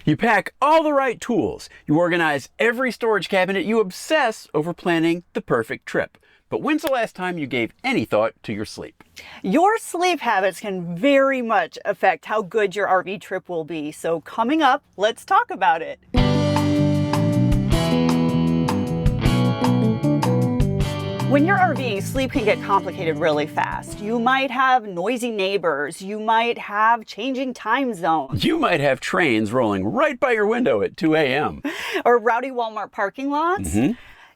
You pack all the right tools. You organize every storage cabinet. You obsess over planning the perfect trip. But when's the last time you gave any thought to your sleep? Your sleep habits can very much affect how good your RV trip will be. So coming up, let's talk about it. When you're RVing, sleep can get complicated really fast. You might have noisy neighbors. You might have changing time zones. You might have trains rolling right by your window at 2 a.m. Or rowdy Walmart parking lots.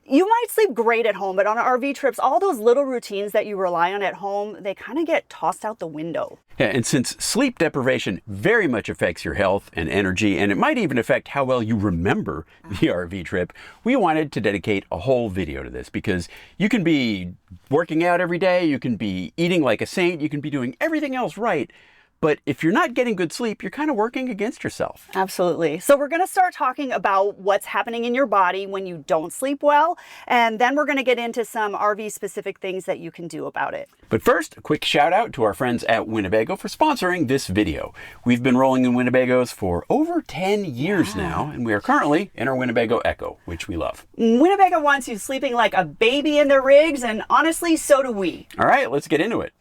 You might sleep great at home, but on RV trips, all those little routines that you rely on at home, they kind of get tossed out the window. Yeah, and since sleep deprivation very much affects your health and energy, and it might even affect how well you remember the RV trip, we wanted to dedicate a whole video to this because you can be working out every day, you can be eating like a saint, you can be doing everything else right. But if you're not getting good sleep, you're kind of working against yourself. Absolutely. So we're going to start talking about what's happening in your body when you don't sleep well. And then we're going to get into some RV specific things that you can do about it. But first, a quick shout out to our friends at Winnebago for sponsoring this video. We've been rolling in Winnebagos for over 10 years now, and we are currently in our Winnebago Echo, which we love. Winnebago wants you sleeping like a baby in their rigs, and honestly, so do we. All right, let's get into it.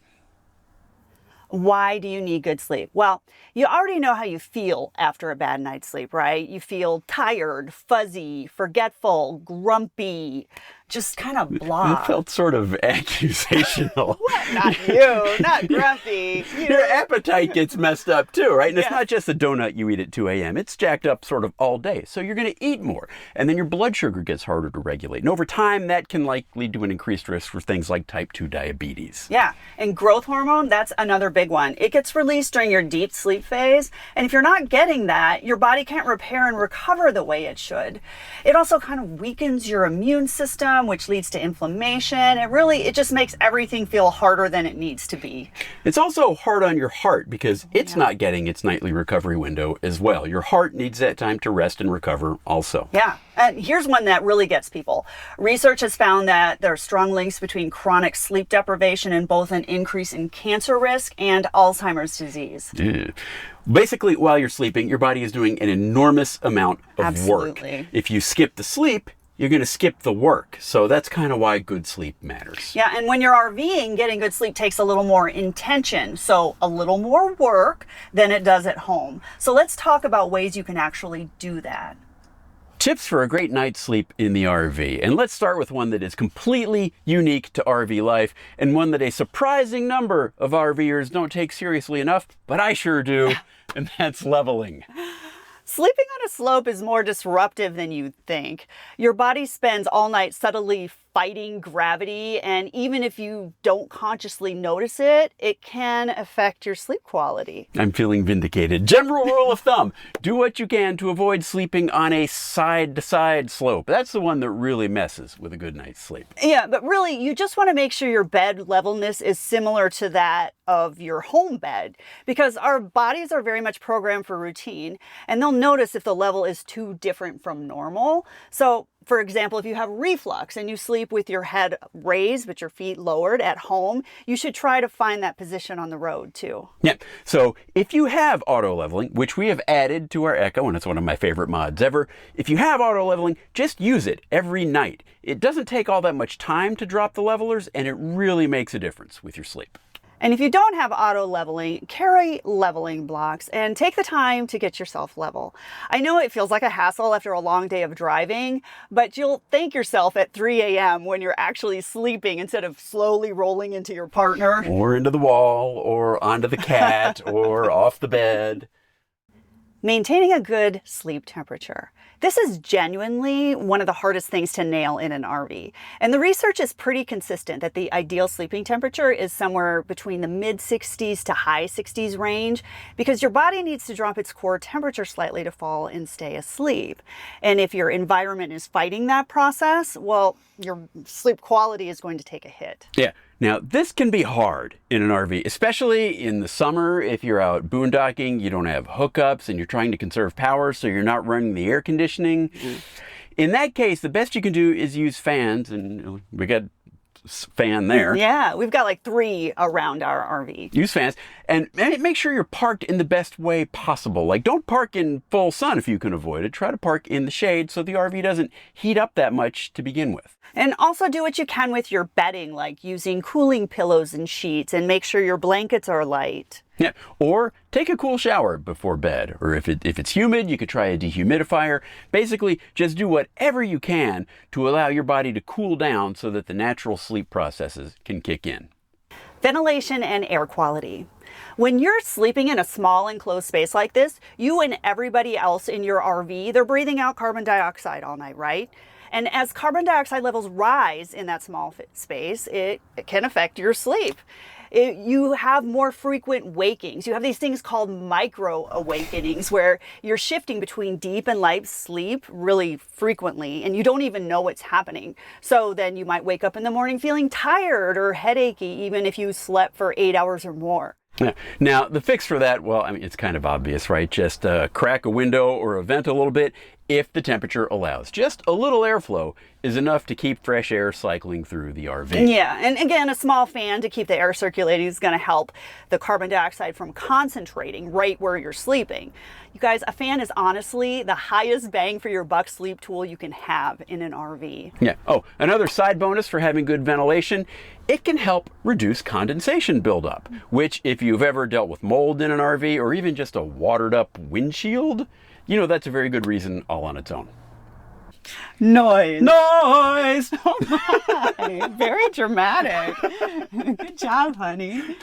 Why do you need good sleep? Well, you already know how you feel after a bad night's sleep, right? You feel tired, fuzzy, forgetful, grumpy, just kind of blah. That felt sort of accusational. What? Not you, not grumpy. Your appetite gets messed up too, right? And it's not just the donut you eat at 2 a.m. It's jacked up sort of all day. So you're going to eat more. And then your blood sugar gets harder to regulate. And over time, that can lead to an increased risk for things like type 2 diabetes. Yeah. And growth hormone, that's another big one. It gets released during your deep sleep phase. And if you're not getting that, your body can't repair and recover the way it should. It also kind of weakens your immune system, which leads to inflammation. It just makes everything feel harder than it needs to be. It's also hard on your heart because it's not getting its nightly recovery window as well. Your heart needs that time to rest and recover also. Yeah. And here's one that really gets people. Research has found that there are strong links between chronic sleep deprivation and both an increase in cancer risk and Alzheimer's disease. Yeah. Basically, while you're sleeping, your body is doing an enormous amount of work. If you skip the sleep, you're going to skip the work. So that's kind of why good sleep matters. Yeah, and when you're RVing, getting good sleep takes a little more intention. So a little more work than it does at home. So let's talk about ways you can actually do that. Tips for a great night's sleep in the RV. And let's start with one that is completely unique to RV life and one that a surprising number of RVers don't take seriously enough, but I sure do, and that's leveling. Sleeping on a slope is more disruptive than you think. Your body spends all night subtly fighting gravity, and even if you don't consciously notice it, it can affect your sleep quality. I'm feeling vindicated. General rule of thumb, do what you can to avoid sleeping on a side-to-side slope. That's the one that really messes with a good night's sleep. Yeah, but really, you just want to make sure your bed levelness is similar to that of your home bed, because our bodies are very much programmed for routine, and they'll notice if the level is too different from normal. So, for example, if you have reflux and you sleep with your head raised but your feet lowered at home, you should try to find that position on the road too. Yeah, so if you have auto leveling, which we have added to our Echo, and it's one of my favorite mods ever, if you have auto leveling, just use it every night. It doesn't take all that much time to drop the levelers, and it really makes a difference with your sleep. And if you don't have auto leveling, carry leveling blocks and take the time to get yourself level. I know it feels like a hassle after a long day of driving, but you'll thank yourself at 3 a.m. when you're actually sleeping instead of slowly rolling into your partner. Or into the wall, or onto the cat, or off the bed. Maintaining a good sleep temperature. This is genuinely one of the hardest things to nail in an RV. And the research is pretty consistent that the ideal sleeping temperature is somewhere between the mid 60s to high 60s range, because your body needs to drop its core temperature slightly to fall and stay asleep. And if your environment is fighting that process, well, your sleep quality is going to take a hit. Yeah. Now, this can be hard in an RV, especially in the summer. If you're out boondocking, you don't have hookups, and you're trying to conserve power, so you're not running the air conditioning. In that case, the best you can do is use fans, and we got fan there. Yeah, we've got like 3 around our RV. Use fans, and make sure you're parked in the best way possible. Like, don't park in full sun if you can avoid it. Try to park in the shade so the RV doesn't heat up that much to begin with. And also do what you can with your bedding, like using cooling pillows and sheets, and make sure your blankets are light. Yeah, or take a cool shower before bed, or if it's humid, you could try a dehumidifier. Basically, just do whatever you can to allow your body to cool down so that the natural sleep processes can kick in. Ventilation and air quality. When you're sleeping in a small enclosed space like this, you and everybody else in your RV, they're breathing out carbon dioxide all night, right? And as carbon dioxide levels rise in that small space, it can affect your sleep. You have more frequent wakings. You have these things called micro awakenings where you're shifting between deep and light sleep really frequently and you don't even know what's happening. So then you might wake up in the morning feeling tired or headachy even if you slept for 8 hours or more. Yeah. Now, the fix for that, well, I mean, it's kind of obvious, right? Just crack a window or a vent a little bit if the temperature allows. Just a little airflow is enough to keep fresh air cycling through the RV. Yeah, and again, a small fan to keep the air circulating is going to help the carbon dioxide from concentrating right where you're sleeping. You guys, a fan is honestly the highest bang for your buck sleep tool you can have in an RV. Yeah. Oh, another side bonus for having good ventilation, it can help reduce condensation buildup, which if you've ever dealt with mold in an RV or even just a watered up windshield, you know that's a very good reason all on its own. Noise. Noise! Oh my, very dramatic. Good job, honey.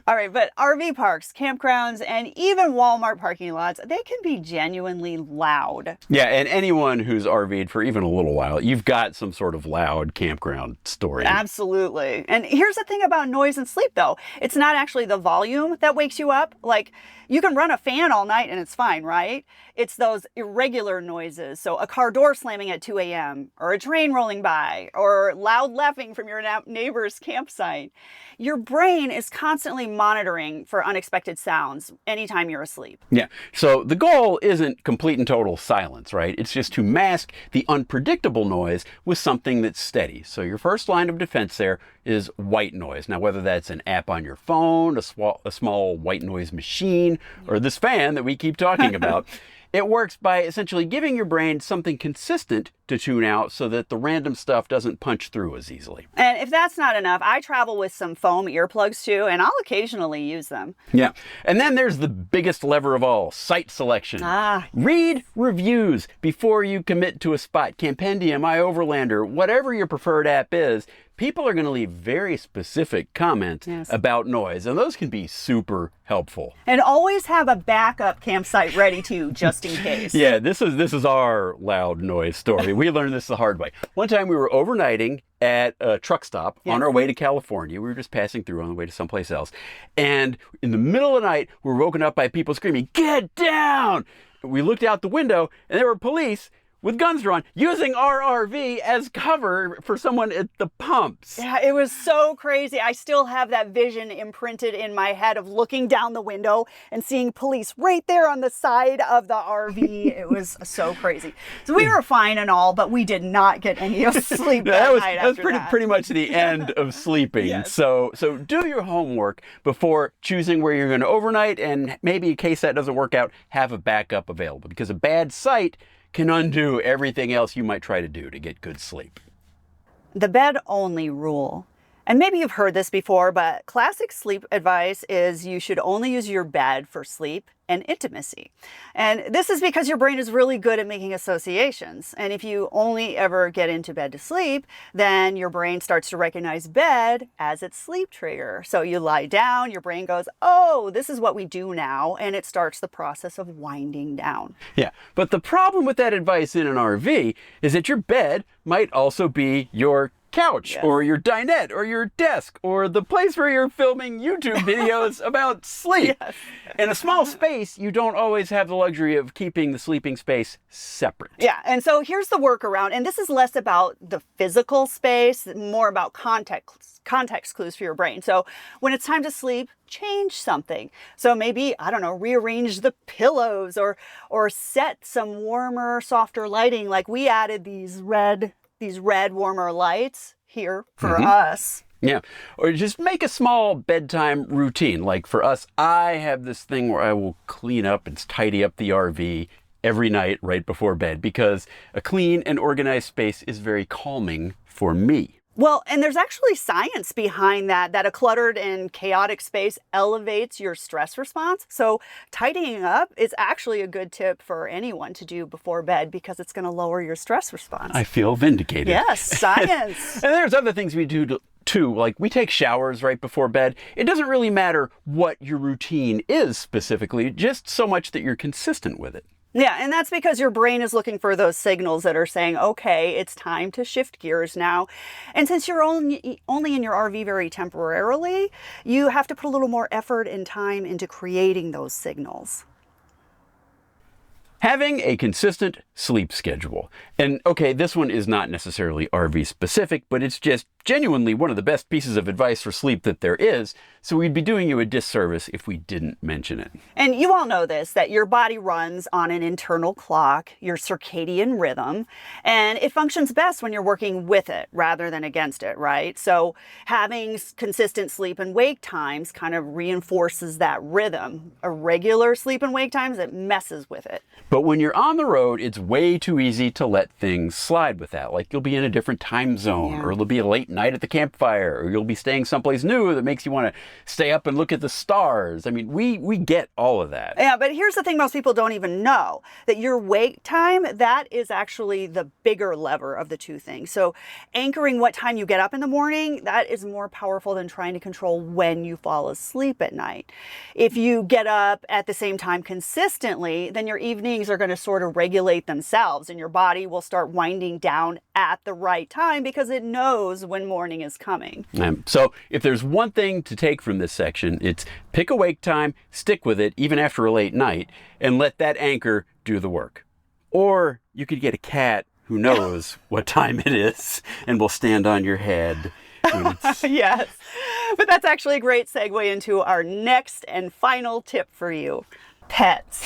All right, but RV parks, campgrounds, and even Walmart parking lots, they can be genuinely loud. Yeah, and anyone who's RV'd for even a little while, you've got some sort of loud campground story. Absolutely. And here's the thing about noise and sleep, though. It's not actually the volume that wakes you up. Like, you can run a fan all night and it's fine, right? It's those irregular noises. So a car door slamming at 2 a.m., or a train rolling by, or loud laughing from your neighbor's campsite. Your brain is constantly monitoring for unexpected sounds anytime you're asleep. Yeah, so the goal isn't complete and total silence, right? It's just to mask the unpredictable noise with something that's steady. So your first line of defense there is white noise. Now, whether that's an app on your phone, a small white noise machine, or this fan that we keep talking about, it works by essentially giving your brain something consistent to tune out so that the random stuff doesn't punch through as easily. And if that's not enough, I travel with some foam earplugs too, and I'll occasionally use them. Yeah. And then there's the biggest lever of all, site selection. Read reviews before you commit to a spot. Campendium, iOverlander, whatever your preferred app is, people are going to leave very specific comments about noise, and those can be super helpful. And always have a backup campsite ready too, just in case. Yeah, this is our loud noise story. We learned this the hard way. One time we were overnighting at a truck stop on our way to California. We were just passing through on the way to someplace else. And in the middle of the night, we were woken up by people screaming, "Get down!" We looked out the window and there were police with guns drawn, using our RV as cover for someone at the pumps. Yeah, it was so crazy. I still have that vision imprinted in my head of looking down the window and seeing police right there on the side of the RV. It was so crazy. So we were fine and all, but we did not get any of sleep that night. That was pretty much the end of sleeping. Yes. So do your homework before choosing where you're going to overnight, and maybe in case that doesn't work out, have a backup available, because a bad site can undo everything else you might try to do to get good sleep. The bed only rule. And maybe you've heard this before, but classic sleep advice is you should only use your bed for sleep and intimacy. And this is because your brain is really good at making associations. And if you only ever get into bed to sleep, then your brain starts to recognize bed as its sleep trigger. So you lie down, your brain goes, "Oh, this is what we do now." And it starts the process of winding down. Yeah, but the problem with that advice in an RV is that your bed might also be your couch, or your dinette, or your desk, or the place where you're filming YouTube videos about sleep. In a small space, you don't always have the luxury of keeping the sleeping space separate. Yeah, and so here's the workaround, and this is less about the physical space, more about context clues for your brain. So when it's time to sleep, change something. So maybe, I don't know, rearrange the pillows, or set some warmer, softer lighting. Like we added these red warmer lights here for us. Yeah, or just make a small bedtime routine. Like for us, I have this thing where I will clean up and tidy up the RV every night right before bed because a clean and organized space is very calming for me. Well, and there's actually science behind that a cluttered and chaotic space elevates your stress response. So tidying up is actually a good tip for anyone to do before bed because it's going to lower your stress response. I feel vindicated. Yes, science. And there's other things we do too, like we take showers right before bed. It doesn't really matter what your routine is specifically, just so much that you're consistent with it. Yeah, and that's because your brain is looking for those signals that are saying, okay, it's time to shift gears now. And since you're only in your RV very temporarily, you have to put a little more effort and time into creating those signals. Having a consistent sleep schedule. And okay, this one is not necessarily RV specific, but it's just genuinely one of the best pieces of advice for sleep that there is. So we'd be doing you a disservice if we didn't mention it. And you all know this, that your body runs on an internal clock, your circadian rhythm, and it functions best when you're working with it rather than against it, right? So having consistent sleep and wake times kind of reinforces that rhythm. Irregular sleep and wake times, it messes with it. But when you're on the road, it's way too easy to let things slide with that. Like you'll be in a different time zone, or it'll be a late night at the campfire, or you'll be staying someplace new that makes you want to stay up and look at the stars. I mean, we get all of that. Yeah, but here's the thing most people don't even know, that your wake time, that is actually the bigger lever of the two things. So anchoring what time you get up in the morning, that is more powerful than trying to control when you fall asleep at night. If you get up at the same time consistently, then your evenings are going to sort of regulate themselves and your body will start winding down at the right time because it knows when morning is coming. So if there's one thing to take from this section, it's pick a wake time, stick with it even after a late night, and let that anchor do the work. Or you could get a cat who knows what time it is and will stand on your head. Yes, but that's actually a great segue into our next and final tip for you, pets.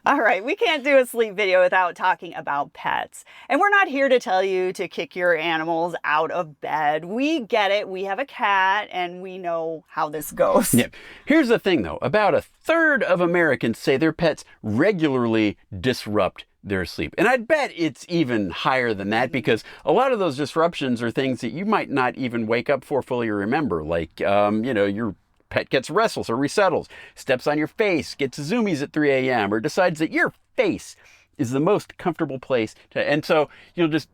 All right, we can't do a sleep video without talking about pets. And we're not here to tell you to kick your animals out of bed. We get it. We have a cat and we know how this goes. Yeah. Here's the thing though, about a third of Americans say their pets regularly disrupt their sleep. And I'd bet it's even higher than that because a lot of those disruptions are things that you might not even wake up for fully remember, like, your pet gets restless or resettles, steps on your face, gets zoomies at 3 a.m., or decides that your face is the most comfortable place to, and so you'll just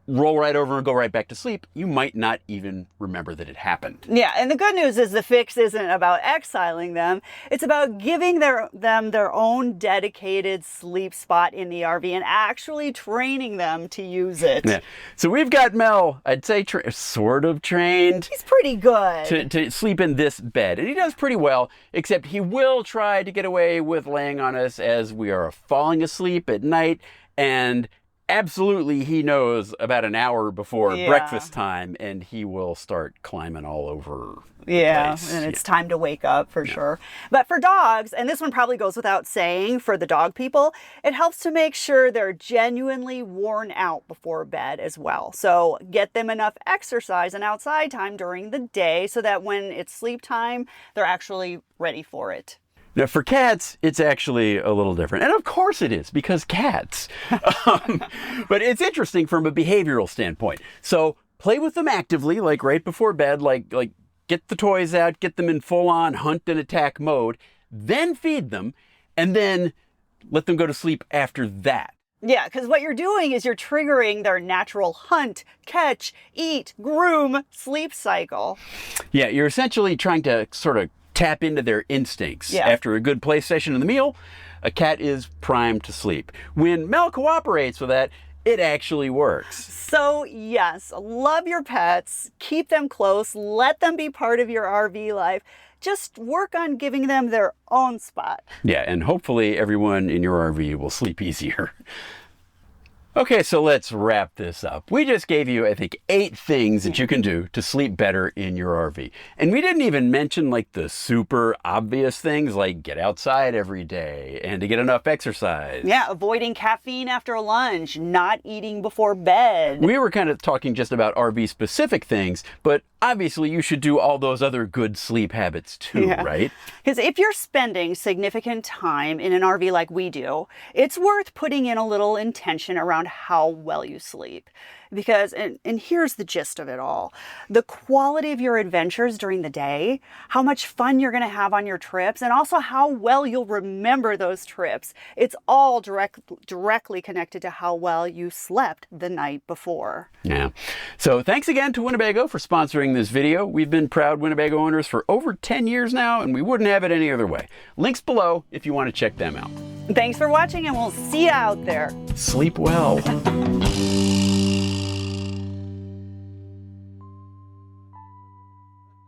roll right over and go right back to sleep. You might not even remember that it happened. Yeah, and the good news is the fix isn't about exiling them. It's about giving them their own dedicated sleep spot in the RV and actually training them to use it. Yeah. So we've got Mel, I'd say sort of trained. He's pretty good. To sleep in this bed. And he does pretty well, except he will try to get away with laying on us as we are falling asleep at night, and absolutely, he knows about an hour before breakfast time, and he will start climbing all over the place. And it's time to wake up for sure. But for dogs, and this one probably goes without saying for the dog people, it helps to make sure they're genuinely worn out before bed as well. So get them enough exercise and outside time during the day so that when it's sleep time, they're actually ready for it. Now, for cats, it's actually a little different. And of course it is, because cats. But it's interesting from a behavioral standpoint. So play with them actively, like right before bed, like get the toys out, get them in full-on hunt and attack mode, then feed them, and then let them go to sleep after that. Yeah, because what you're doing is you're triggering their natural hunt, catch, eat, groom, sleep cycle. Yeah, you're essentially trying to sort of tap into their instincts. Yeah. After a good play session in the meal, a cat is primed to sleep. When Mel cooperates with that, it actually works. So yes, love your pets, keep them close, let them be part of your RV life. Just work on giving them their own spot. Yeah, and hopefully everyone in your RV will sleep easier. Okay, so let's wrap this up. We just gave you, I think, 8 things that you can do to sleep better in your RV. And we didn't even mention like the super obvious things like get outside every day and to get enough exercise. Yeah, avoiding caffeine after lunch, not eating before bed. We were kind of talking just about RV specific things, but obviously you should do all those other good sleep habits too, right? Because if you're spending significant time in an RV like we do, it's worth putting in a little intention around how well you sleep. Because, and here's the gist of it all, the quality of your adventures during the day, how much fun you're going to have on your trips, and also how well you'll remember those trips. It's all directly connected to how well you slept the night before. Yeah. So thanks again to Winnebago for sponsoring this video. We've been proud Winnebago owners for over 10 years now, and we wouldn't have it any other way. Links below if you want to check them out. Thanks for watching, and we'll see you out there. Sleep well.